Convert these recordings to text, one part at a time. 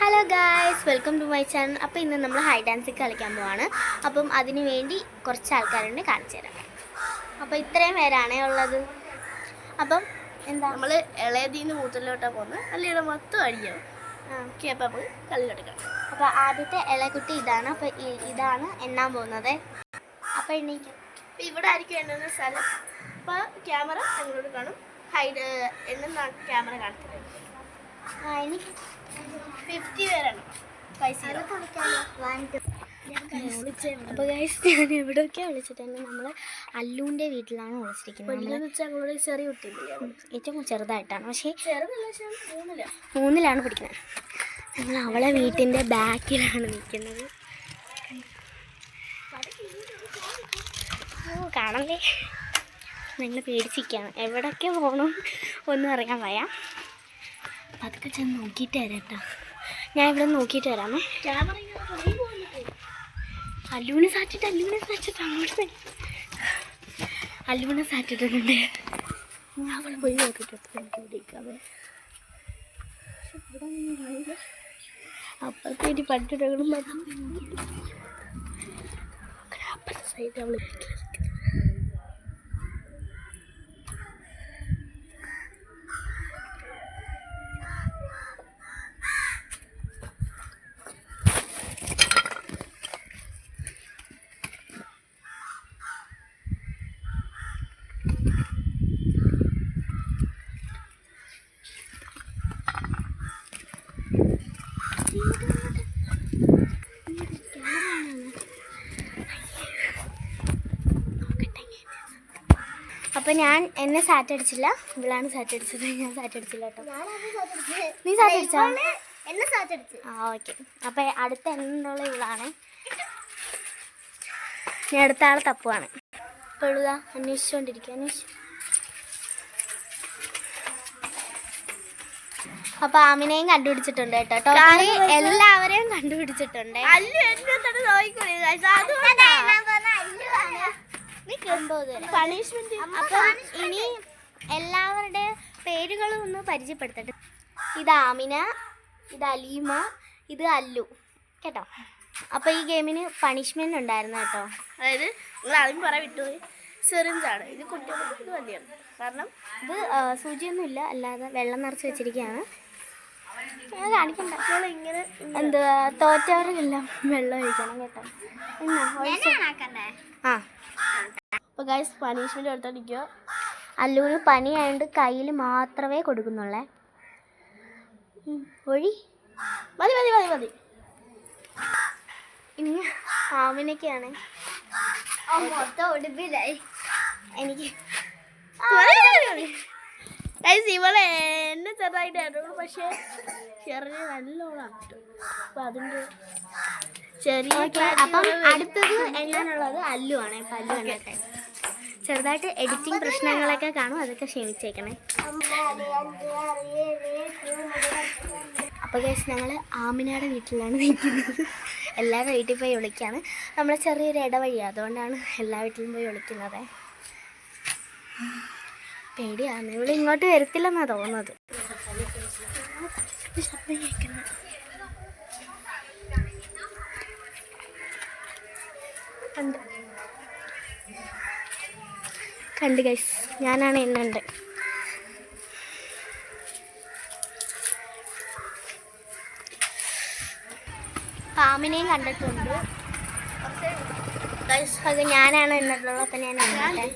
Hello guys, welcome to my channel. അപ്പോൾ ഇന്ന് നമ്മൾ ഹൈഡ് ആൻഡ് സീക്ക് കളിക്കാൻ പോവാണ്. അപ്പം അതിന് വേണ്ടി കുറച്ച് ആൾക്കാരുണ്ട്, കാണിച്ചു തരാം. അപ്പോൾ ഇത്രയും പേരാണേ ഉള്ളത്. അപ്പം എന്താ നമ്മൾ ഇളയതീന്ന് മൂത്തലോട്ടാണ് പോകുന്നത്. അല്ലെങ്കിൽ മൊത്തം അടിക്കാം. ഓക്കെ, അപ്പം നമുക്ക് കളിയിലെടുക്കാം. അപ്പോൾ ആദ്യത്തെ ഇളയക്കുട്ടി ഇതാണ്. അപ്പോൾ ഇതാണ് എണ്ണാൻ പോകുന്നത്. അപ്പോൾ എണ്ണീക്കും. അപ്പം ഇവിടെ ആയിരിക്കും എണ്ണുന്ന സ്ഥലം. അപ്പോൾ ക്യാമറ ഞങ്ങളോട് കാണും. ഹൈഡ് എണ്ണുന്ന ക്യാമറ കാണിക്കുന്നത്. എനിക്ക് 50 പേരാണ് പൈസ. അപ്പോൾ ഗൈസ്, ഞാൻ എവിടെയൊക്കെയാണ് വിളിച്ചിട്ടുണ്ട്. നമ്മൾ അല്ലുവിൻ്റെ വീട്ടിലാണ് വിളിച്ചിരിക്കുന്നത്. ഞങ്ങളോട് ചെറിയ കുട്ടിയില്ല, ഏറ്റവും ചെറുതായിട്ടാണ്, പക്ഷേ ചെറുതല്ല, 3-ലാണ് പഠിക്കുന്നത്. നമ്മൾ അവളെ വീട്ടിൻ്റെ ബാക്കിലാണ് നിൽക്കുന്നത്. കാണല്ലേ, നിങ്ങൾ പേടിച്ചിരിക്കുകയാണ്. എവിടെയൊക്കെ പോകണം ഒന്നും അറിയാൻ വയ്യ. അതൊക്കെ ചെന്ന് നോക്കിയിട്ട് വരാം കേട്ടോ. ഞാൻ ഇവിടെ നോക്കിയിട്ട് വരാമേ. ക്യാമറ അല്ലുവിനെ സാറ്റിട്ട് അങ്ങോട്ട് അല്ലുവിനെ സാറ്റിട്ടുണ്ട്. അവൾ പോയി നോക്കിയിട്ട് അപ്പുറത്തേക്ക് പട്ടിടകളും അപ്പുറത്തെ സൈഡ് അവൾ അപ്പം ഞാൻ എന്നെ സാറ്റ് അടിച്ചില്ല, ഇവളാണ് സാറ്റ് അടിച്ചത്. ഞാൻ സാറ്റ് അടിച്ചില്ല കേട്ടോ. നീ സാറ്റ് അടിച്ചോ? എന്നെ സാറ്റടിച്ച്. ഓക്കെ. അപ്പം അടുത്ത എന്നുള്ള ഇവളാണ്. ഞാൻ അടുത്ത ആൾ തപ്പുവാണ്. ഇപ്പോൾ ഇതാ അന്വേഷിച്ചുകൊണ്ടിരിക്കുക. അപ്പൊ ആമിനെയും കണ്ടുപിടിച്ചിട്ടുണ്ട് കേട്ടോ. ടോട്ടലി എല്ലാവരെയും കണ്ടുപിടിച്ചിട്ടുണ്ട്. അപ്പൊ ഇനി എല്ലാവരുടെ പേരുകളും ഒന്ന് പരിചയപ്പെടുത്തട്ടെ. ഇത് ആമിന, ഇത് അലീമ, ഇത് അല്ലു കേട്ടോ. അപ്പൊ ഈ ഗെയിമിന് പണിഷ്മെന്റ് ഉണ്ടായിരുന്നു കേട്ടോ. അതായത് നിങ്ങൾ ആദ്യം പറയാൻ വിട്ടുപോയി, സിറിഞ്ചാണ് ഇത്. കുട്ടികൾക്ക് വലിയാണ്, കാരണം ഇത് സൂചിയൊന്നും ഇല്ല, അല്ലാതെ വെള്ളം നിറച്ച് വെച്ചിരിക്കുകയാണ്. ഞാൻ കാണിക്കണ്ട. ഇങ്ങനെ എന്തുവാ, തോറ്റവരെല്ലാം വെള്ളം ഒഴിക്കണം കേട്ടോ. ആ, അപ്പോൾ ഗൈസ് പണിഷ്മെന്റ് എടുത്തോണ്ടിരിക്കുക. അല്ലൂന് പനിയായതുകൊണ്ട് കയ്യിൽ മാത്രമേ കൊടുക്കുന്നുള്ളേ. ഒഴി മതി മതി മതി മതി. ഇനി ആമിനൊക്കെയാണ്. എനിക്ക് ഇവളെ എന്നെ ചെറുതായിട്ടായിരുന്നു, പക്ഷേ ചെറിയ നല്ലോണം അപ്പം അതിൻ്റെ ചെറിയ. അപ്പം അടുത്തത് എങ്ങനെയുള്ളത് അല്ലു ആണ്. അപ്പം അല്ലു കണ്ടട്ടെ. ചെറുതായിട്ട് എഡിറ്റിംഗ് പ്രശ്നങ്ങളൊക്കെ കാണും, അതൊക്കെ ക്ഷമിച്ചേക്കണേ. അപ്പോൾ ഗൈസ്, ഞങ്ങൾ ആമിനയുടെ വീട്ടിലാണ് നിൽക്കുന്നത്. എല്ലാവരുടെ വീട്ടിൽ പോയി വിളിക്കുകയാണ്. നമ്മളെ ചെറിയൊരു ഇടവഴിയാണ്, അതുകൊണ്ടാണ് എല്ലാ വീട്ടിലും പോയി വിളിക്കുന്നത്. പേടിയാണ്, ഇവിടെ ഇങ്ങോട്ട് വരത്തില്ലെന്നാണ് തോന്നുന്നത്. ശബ്ദം കേൾക്കുന്നത് കണ്ട് ഗൈസ്, ഞാനാണ് എന്നുണ്ട്. പാമ്പിനെയും കണ്ടിട്ടുണ്ട്. അത് ഞാനാണ് എന്നുള്ളത്. അപ്പം ഞാൻ എണ്ണട്ടെ.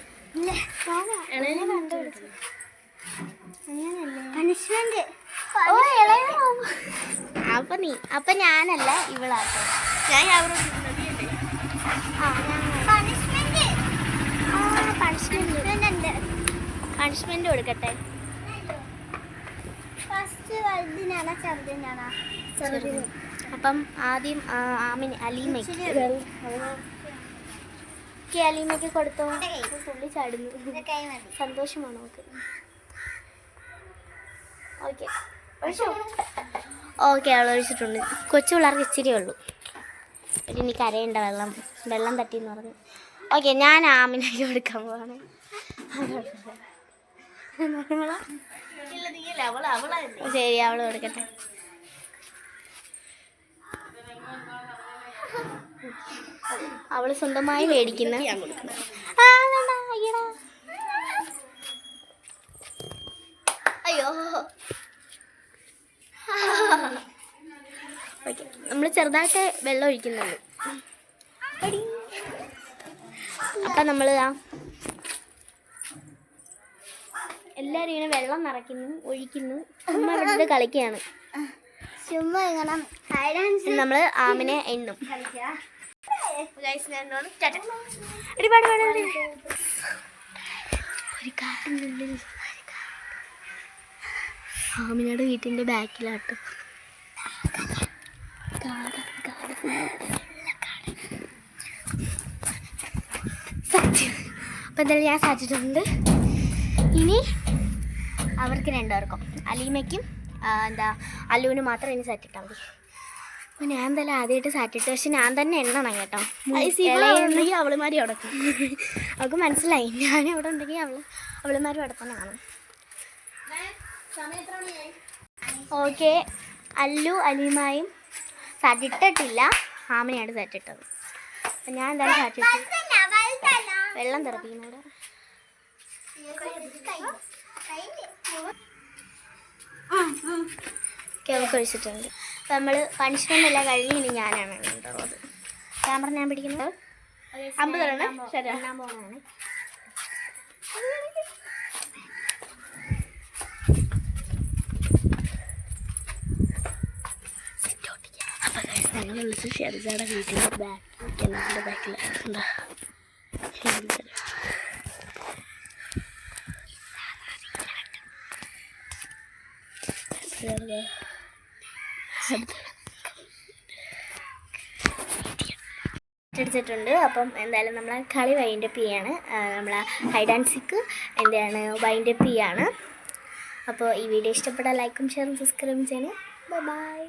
അപ്പൊ ഞാനല്ല, ഇവളാട്ടോ. പണിഷ്മെന്റ് കൊടുക്കട്ടെ. അപ്പം ആദ്യം അലീമയ്ക്ക് കൊടുത്തോ. തുള്ളി ചാടുന്നു. സന്തോഷമാണ് നമുക്ക്. ഓക്കെ ഓക്കെ, അവൾ ഒഴിച്ചിട്ടുണ്ട്. കൊച്ചു പിള്ളേർക്ക് ഇച്ചിരി ഉള്ളൂ. ഇനി കരയുണ്ട, വെള്ളം തട്ടിയെന്ന് പറഞ്ഞു. ഓക്കെ, ഞാൻ ആമിനയ്ക്ക് കൊടുക്കാൻ പോവാണ്. ശരി, അവൾ കൊടുക്കട്ടെ. അവള് സ്വന്തമായി മേടിക്കുന്ന ഞാൻ കൊടുക്കുന്നത്. ആ, വേണ്ട, അയ്യടാ. അയ്യോ ഓക്കെ, നമ്മൾ ചെറുതായിട്ട് വെള്ളം ഒഴിക്കുന്നുണ്ട്. അപ്പം നമ്മൾ എല്ലാവരും ഇങ്ങനെ വെള്ളം നിറയ്ക്കുന്നു, ഒഴിക്കുന്നു, ചുമ്മാ ഇവിടുത്തെ കളിക്കുകയാണ്. ചുമ്മാ ഇങ്ങനെ നമ്മൾ ആമിനെ എണ്ണും. ഗൈസ് ഞാൻ ടാറ്റ. ഒരുപാട് ഒരു കാട്ടിനുള്ളിൽ ആമിനയുടെ വീട്ടിൻ്റെ ബാക്കിലാട്ടോ. അപ്പം എന്തായാലും ഞാൻ സാധിച്ചിട്ടുണ്ട്. ഇനി അവർക്ക് രണ്ടുപേർക്കും, അലീമയ്ക്കും അല്ലുവിന് മാത്രം ഇനി സാറ്റിട്ടാൽ മതി. അപ്പോൾ ഞാൻ എന്തായാലും ആദ്യമായിട്ട് സാറ്റിട്ട്, പക്ഷെ ഞാൻ തന്നെ എണ്ണണം കേട്ടോ. അവളുമാരി അവിടെ അവൾക്ക് മനസ്സിലായി ഞാൻ അവിടെ ഉണ്ടെങ്കിൽ അവളുമാരും അവിടെ തന്നെ കാണും. ഓക്കെ, അല്ലു അലീമായും സാറ്റിട്ടിട്ടില്ല, ആമിനെയാണ് സാറ്റിട്ടത്. അപ്പം ഞാൻ എന്തായാലും സാറ്റിട്ട് വെള്ളം തിറപ്പിക്കുന്നത് അവൾക്ക് ഒഴിച്ചിട്ടുണ്ട്. അപ്പം നമ്മൾ പണിഷ്മെൻ്റ് എല്ലാം കഴിഞ്ഞ് ഇനി ഞാനാണ് എണ്ണുന്നത്. ക്യാമറ ഞാൻ പിടിക്കുന്നത് 50 ശരി എണ്ണാൻ പോകുന്നതാണ്. ഞങ്ങൾ വിളിച്ച് ഷെറിജയുടെ വീട്ടിൻ്റെ കിണറിൻ്റെ ബാക്കിൽ എന്താ എടുത്തിട്ടുണ്ട്. അപ്പം എന്തായാലും നമ്മൾ കളി വൈൻഡപ്പ് ചെയ്യാണ്. നമ്മൾ ഹൈഡ് ആൻഡ് സീക്ക് എന്താണ് വൈൻഡപ്പ് ചെയ്യാണ്. അപ്പോൾ ഈ വീഡിയോ ഇഷ്ടപ്പെട്ടാൽ ലൈക്കും ഷെയറും സബ്സ്ക്രൈബും ചെയ്യണം. ബൈ.